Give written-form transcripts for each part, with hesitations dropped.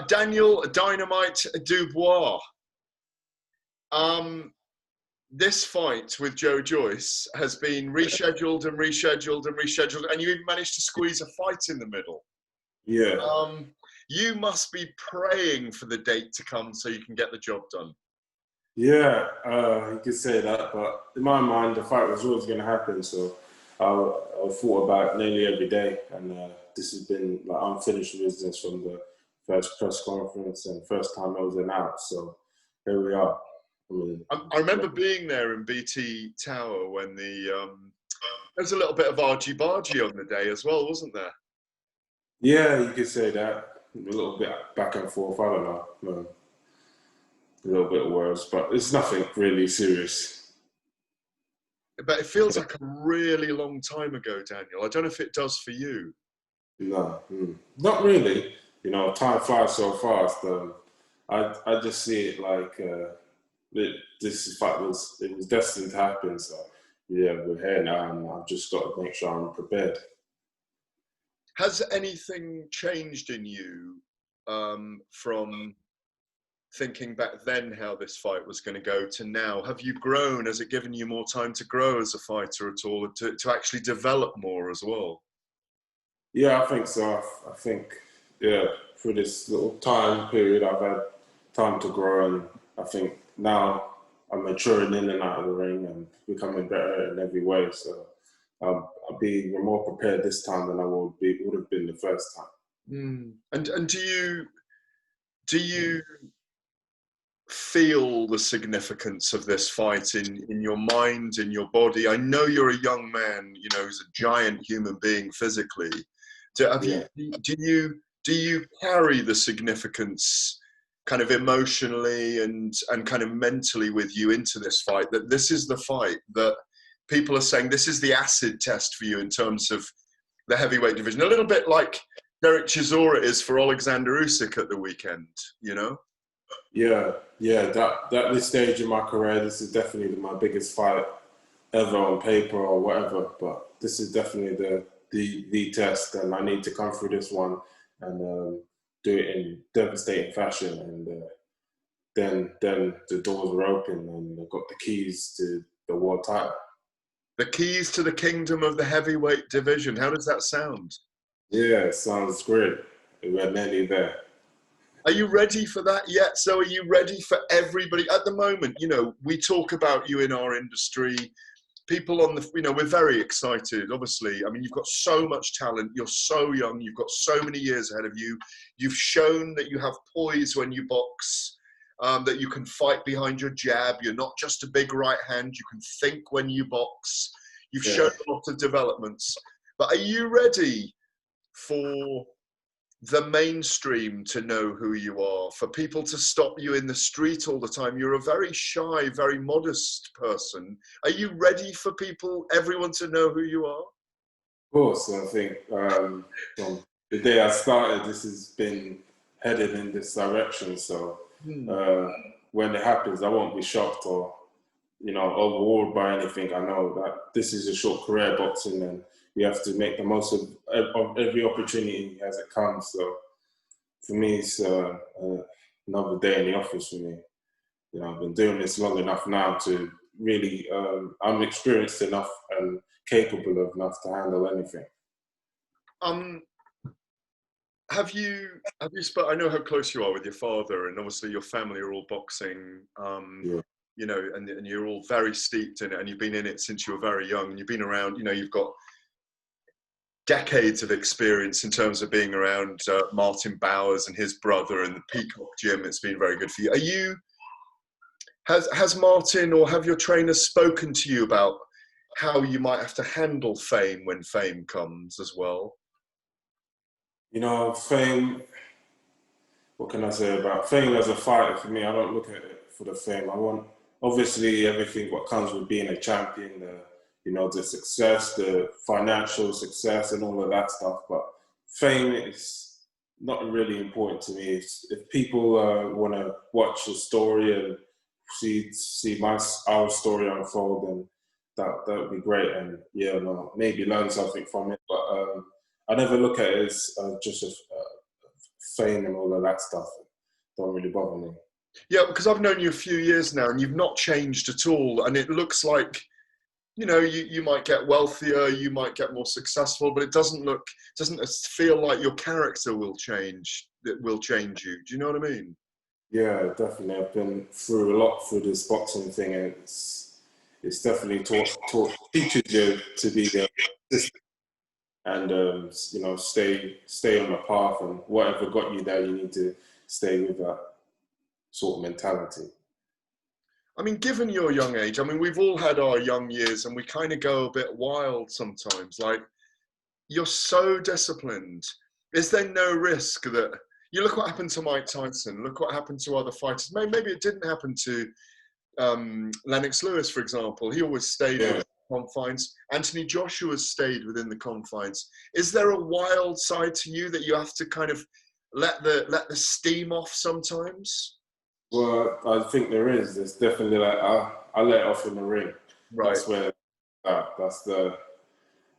Daniel Dynamite Dubois. This fight with Joe Joyce has been rescheduled and rescheduled and rescheduled, and you even managed to squeeze a fight in the middle. Yeah. You must be praying for the date to come so you can get the job done. Yeah, you could say that, but in my mind, the fight was always going to happen. So I thought about it nearly every day, and this has been like unfinished business from the first press conference and first time I was announced. So here we are. I remember being there in BT Tower when there was a little bit of argy-bargy on the day as well, wasn't there? Yeah, you could say that. A little bit back and forth. I don't know. A little bit worse, but it's nothing really serious. But it feels like a really long time ago, Daniel. I don't know if it does for you. No, not really. You know, time flies so fast. I just see it like this fight was destined to happen. So yeah, we're here now, and I've just got to make sure I'm prepared. Has anything changed in you from thinking back then how this fight was going to go to now? Have you grown? Has it given you more time to grow as a fighter at all, to actually develop more as well? Yeah, I think so. I think, yeah, for this little time period, I've had time to grow, and I think now I'm maturing in and out of the ring and becoming better in every way. So I'll be more prepared this time than I would have been the first time. And do you feel the significance of this fight in your mind, in your body? I know you're a young man, you know, who's a giant human being physically. Do you carry the significance kind of emotionally and kind of mentally with you into this fight, that this is the fight that people are saying this is the acid test for you in terms of the heavyweight division? A little bit like Derek Chisora is for Alexander Usyk at the weekend, you know? Yeah. That this stage in my career, this is definitely my biggest fight ever on paper or whatever. But this is definitely the test, and I need to come through this one and do it in devastating fashion. And then the doors were open, and I got the keys to the world title. The keys to the kingdom of the heavyweight division. How does that sound? Yeah, it sounds great. We're nearly there. Are you ready for that yet? So are you ready for everybody? At the moment, you know, we talk about you in our industry. People on the, you know, we're very excited, obviously. I mean, you've got so much talent. You're so young. You've got so many years ahead of you. You've shown that you have poise when you box, that you can fight behind your jab. You're not just a big right hand. You can think when you box. You've shown a lot of developments. But are you ready for the mainstream to know who you are, for people to stop you in the street all the time? You're a very shy, very modest person. Are you ready for everyone to know who you are? Of course, I think from the day I started, this has been headed in this direction. So when it happens, I won't be shocked or, you know, overawed by anything. I know that this is a short career, boxing, and you have to make the most of every opportunity as it comes. So for me, it's another day in the office for me. You know, I've been doing this long enough now to really, I'm experienced enough and capable of enough to handle anything. Have you I know how close you are with your father, and obviously your family are all boxing. You know, and you're all very steeped in it, and you've been in it since you were very young, and you've been around, you know, you've got decades of experience in terms of being around Martin Bowers and his brother and the Peacock Gym. It's been very good for you. Has Martin or have your trainers spoken to you about how you might have to handle fame when fame comes as well? You know, fame, what can I say about fame as a fighter? For me, I don't look at it for the fame. I want, obviously, everything what comes with being a champion, you know, the success, the financial success and all of that stuff. But fame is not really important to me. If people want to watch a story and see our story unfold, then that would be great. And yeah, no, maybe learn something from it. But I never look at it as just a fame and all of that stuff don't really bother me. Yeah, because I've known you a few years now, and you've not changed at all. And it looks like, you know, you might get wealthier, you might get more successful, but it doesn't feel like your character will change. That will change you. Do you know what I mean? Yeah, definitely. I've been through a lot through this boxing thing, and it's definitely teaches you to be consistent and you know, stay on the path, and whatever got you there, you need to stay with that sort of mentality. I mean, given your young age, I mean, we've all had our young years, and we kind of go a bit wild sometimes. Like, you're so disciplined. Is there no risk that you look what happened to Mike Tyson? Look what happened to other fighters. Maybe it didn't happen to Lennox Lewis, for example. He always stayed within the confines. Anthony Joshua stayed within the confines. Is there a wild side to you that you have to kind of let the steam off sometimes? Well, I think there is. There's definitely like I let it off in the ring. Right. That's where that's the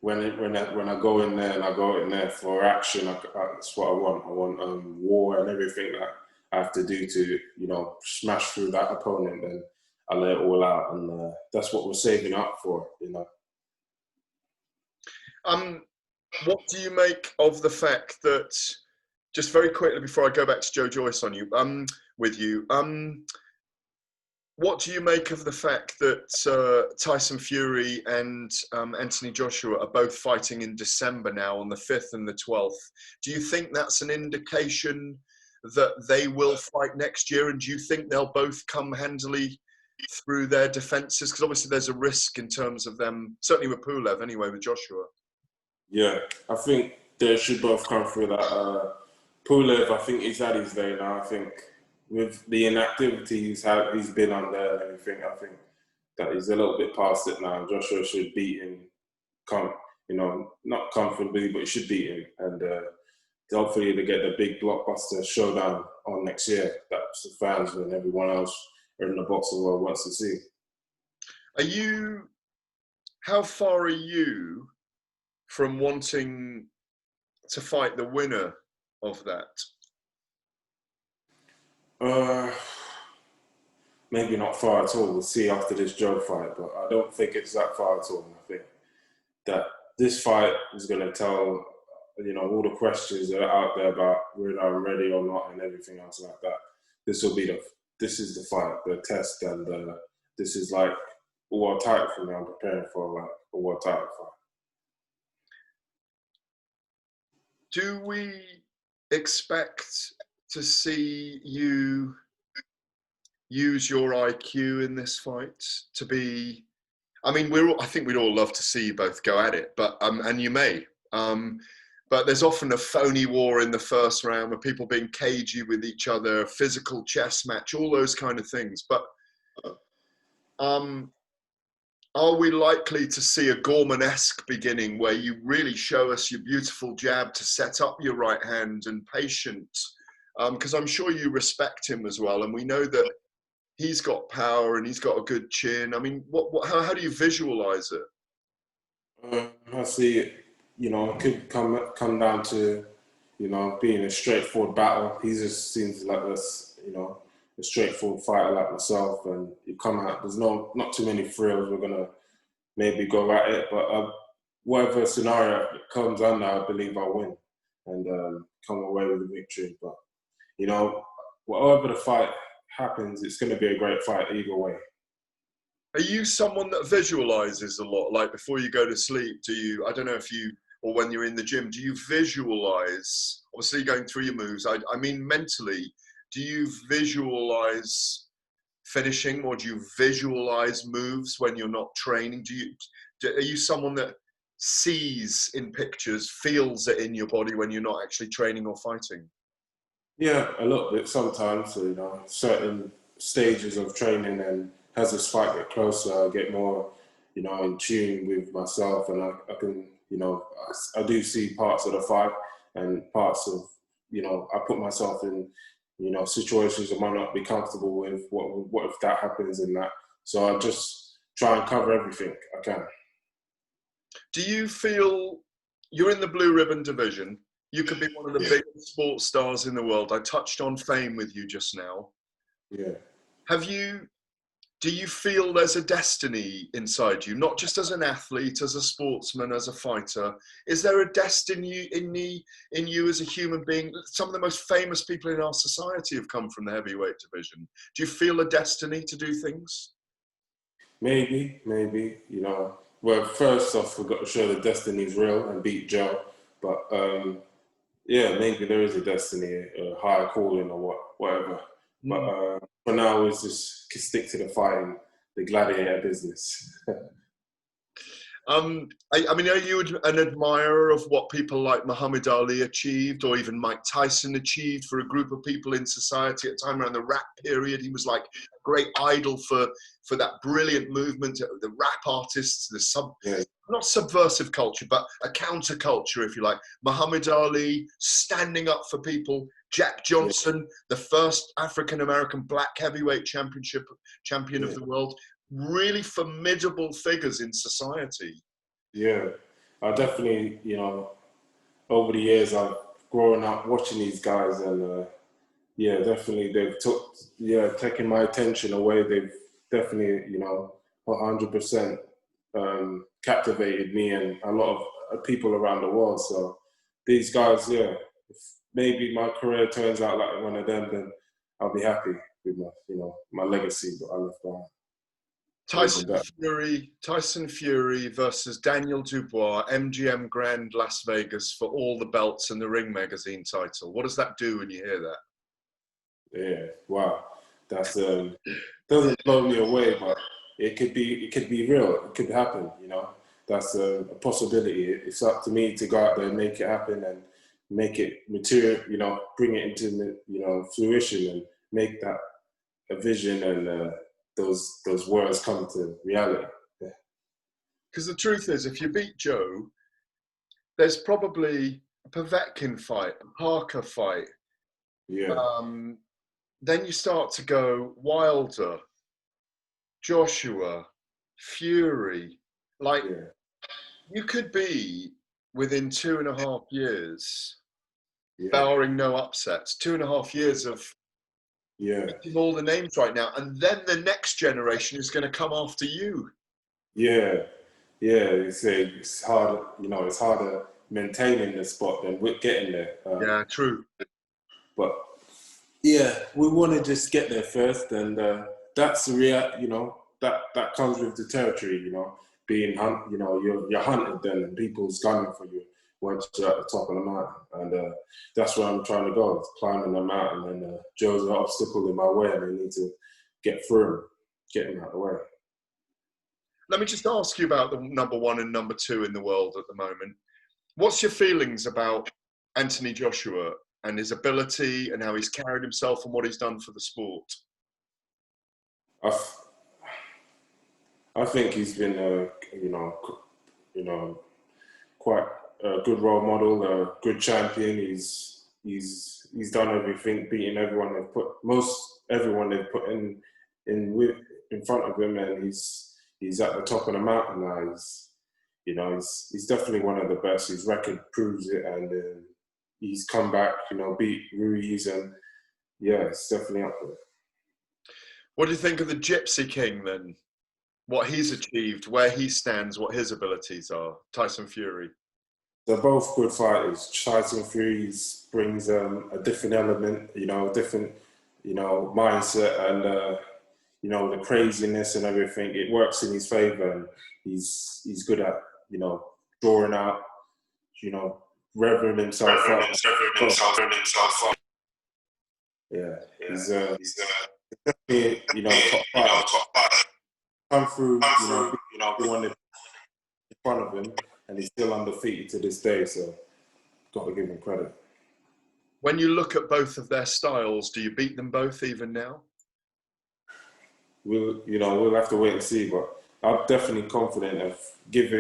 when I go in there and I go in there for action. That's what I want. I want war and everything that I have to do to, you know, smash through that opponent. And I let it all out, and that's what we're saving up for, you know. What do you make of the fact that, just very quickly before I go back to Joe Joyce on you, with you, what do you make of the fact that Tyson Fury and Anthony Joshua are both fighting in December now on the 5th and the 12th? Do you think that's an indication that they will fight next year? And do you think they'll both come handily through their defences? Because obviously there's a risk in terms of them, certainly with Pulev anyway, with Joshua. Yeah, I think they should both come through that. Pulev, I think he's had his day now. I think with the inactivity he's been on there and everything, I think that he's a little bit past it now. Joshua should beat him, you know, not comfortably, but he should beat him. And hopefully they get the big blockbuster showdown on next year. That's the fans and everyone else in the boxing world wants to see. How far are you from wanting to fight the winner of that? Maybe not far at all. We'll see after this Joe fight, but I don't think it's that far at all. I think that this fight is going to tell, you know, all the questions that are out there about whether I'm ready or not and everything else like that. This is the fight, the test, and this is like a world title for me. I'm preparing for like a world title fight. Do we expect to see you use your IQ in this fight to be? I mean, I think we'd all love to see you both go at it, but and you may. But there's often a phony war in the first round with people being cagey with each other, physical chess match, all those kind of things. But are we likely to see a Gorman-esque beginning where you really show us your beautiful jab to set up your right hand and patience? Because I'm sure you respect him as well, and we know that he's got power and he's got a good chin. I mean, how do you visualize it? I see it. You know, it could come down to, you know, being a straightforward battle. He just seems like this, you know, a straightforward fighter like myself, and you come out. There's not too many frills. We're gonna maybe go at it, but whatever scenario comes under, I believe I'll win and come away with a victory. But you know, whatever the fight happens, it's going to be a great fight either way. Are you someone that visualizes a lot? Like before you go to sleep, do you? I don't know if you, or when you're in the gym, do you visualize? Obviously, going through your moves. I mean, mentally, do you visualize finishing, or do you visualize moves when you're not training? Are you someone that sees in pictures, feels it in your body when you're not actually training or fighting? Yeah, a little bit sometimes. You know, certain stages of training, and as this fight get closer, I get more, you know, in tune with myself, and I can, you know, I do see parts of the fight and parts of, you know, I put myself in, you know, situations I might not be comfortable with. What if that happens in that? So I just try and cover everything I can. Do you feel you're in the blue ribbon division? You could be one of the biggest sports stars in the world. I touched on fame with you just now. Yeah. Do you feel there's a destiny inside you, not just as an athlete, as a sportsman, as a fighter? Is there a destiny in you as a human being? Some of the most famous people in our society have come from the heavyweight division. Do you feel a destiny to do things? Maybe, you know. Well, first off, we've got to show the destiny's real and beat Joe. But yeah, maybe there is a destiny, a higher calling or whatever. But for now, it's just stick to the fighting, the gladiator business. I mean, are you an admirer of what people like Muhammad Ali achieved, or even Mike Tyson achieved for a group of people in society at the time around the rap period? He was like a great idol for that brilliant movement, the rap artists, not subversive culture, but a counterculture, if you like. Muhammad Ali standing up for people. Jack Johnson, the first African-American black heavyweight champion of the world. Really formidable figures in society. Yeah, I definitely, you know, over the years I've grown up watching these guys, and yeah, definitely they've taken my attention away. They've definitely, you know, 100% captivated me and a lot of people around the world. So these guys, yeah, if maybe my career turns out like one of them, then I'll be happy with my, you know, my legacy that I left behind. Tyson Fury versus Daniel Dubois, MGM Grand Las Vegas for all the belts and the Ring magazine title. What does that do when you hear that? Yeah, wow, that's doesn't blow me away, but it could be real. It could happen. You know, that's a possibility. It's up to me to go out there and make it happen and make it material. You know, bring it into fruition and make that a vision and those words come to reality. Because the truth is, if you beat Joe, there's probably a Povetkin fight, a Parker fight. Yeah. Then you start to go Wilder, Joshua, Fury. Like, you could be within 2.5 years, barring no upsets, 2.5 years of all the names right now, and then the next generation is going to come after you. Yeah, it's hard. You know, it's harder maintaining the spot than getting there. Yeah, true. But yeah, we want to just get there first, and that's the real. You know, that comes with the territory. You know, being you know, you're hunted then, and people's gunning for you once you're at the top of the mountain, and that's where I'm trying to go, climbing the mountain. And Joe's an obstacle in my way, and I need to get through him, get him out of the way. Let me just ask you about the number 1 and number 2 in the world at the moment. What's your feelings about Anthony Joshua and his ability and how he's carried himself and what he's done for the sport? I think he's been, quite a good role model, a good champion. He's done everything, beating everyone they've put in front of him, and he's at the top of the mountain now. He's definitely one of the best. His record proves it, and he's come back, you know, beat Ruiz, and yeah, it's definitely up there. What do you think of the Gypsy King then? What he's achieved, where he stands, what his abilities are, Tyson Fury? They're both good fighters. Tyson Fury brings a different element, different, mindset, and the craziness and everything. It works in his favor, and he's good at, drawing out, revving himself up. Yeah, he's definitely, top fighter. Come through, everyone in front of him, and he's still undefeated to this day. So, got to give him credit. When you look at both of their styles, do you beat them both even now? We'll have to wait and see. But I'm definitely confident of give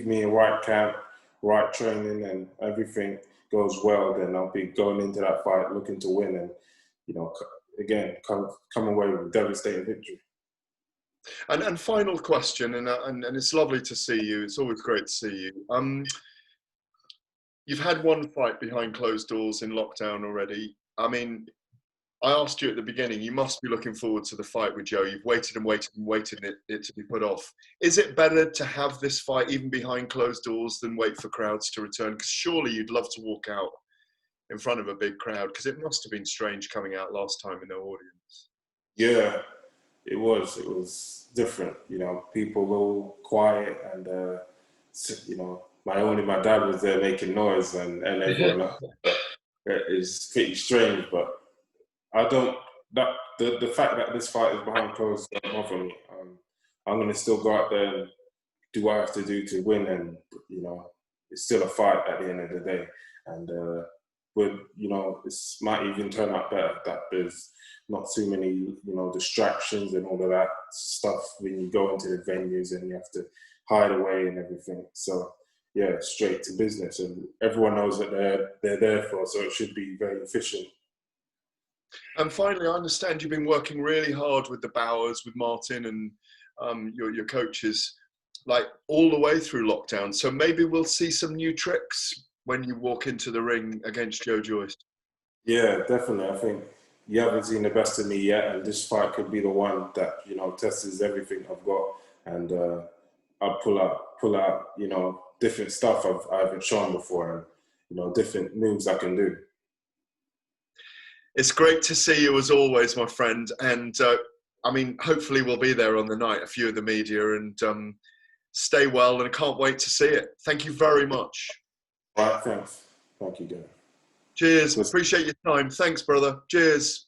me a right camp, right training, and everything goes well. Then I'll be going into that fight looking to win, and again come away with a devastating victory. And final question, and it's lovely to see you. It's always great to see you. You've had one fight behind closed doors in lockdown already. I mean, I asked you at the beginning, you must be looking forward to the fight with Joe. You've waited and waited and waited it to be put off. Is it better to have this fight even behind closed doors than wait for crowds to return? Because surely you'd love to walk out in front of a big crowd, because it must have been strange coming out last time with no audience. Yeah, it was. It was different. You know, people were all quiet, and you know, only my dad was there making noise, and everyone else. It's pretty strange, but I don't. That the fact that this fight is behind closed doors don't bother me. I'm gonna still go out there and do what I have to do to win, and you know, it's still a fight at the end of the day. And you know, it might even turn out better that there's not too many, you know, distractions and all of that stuff when you go into the venues and you have to hide away and everything. So yeah, straight to business, and everyone knows that they're there for, so it should be very efficient. And finally, I understand you've been working really hard with the Bowers, with Martin and your coaches, like all the way through lockdown. So maybe we'll see some new tricks when you walk into the ring against Joe Joyce. Yeah, definitely. I think you haven't seen the best of me yet, and this fight could be the one that, you know, tests everything I've got, and I'll pull out, you know, different stuff I haven't shown before, and you know, different moves I can do. It's great to see you as always, my friend. And I mean, hopefully we'll be there on the night, a few of the media, and stay well. And I can't wait to see it. Thank you very much. All right, thanks. Thank you, Gareth. Cheers. Appreciate your time. Thanks, brother. Cheers.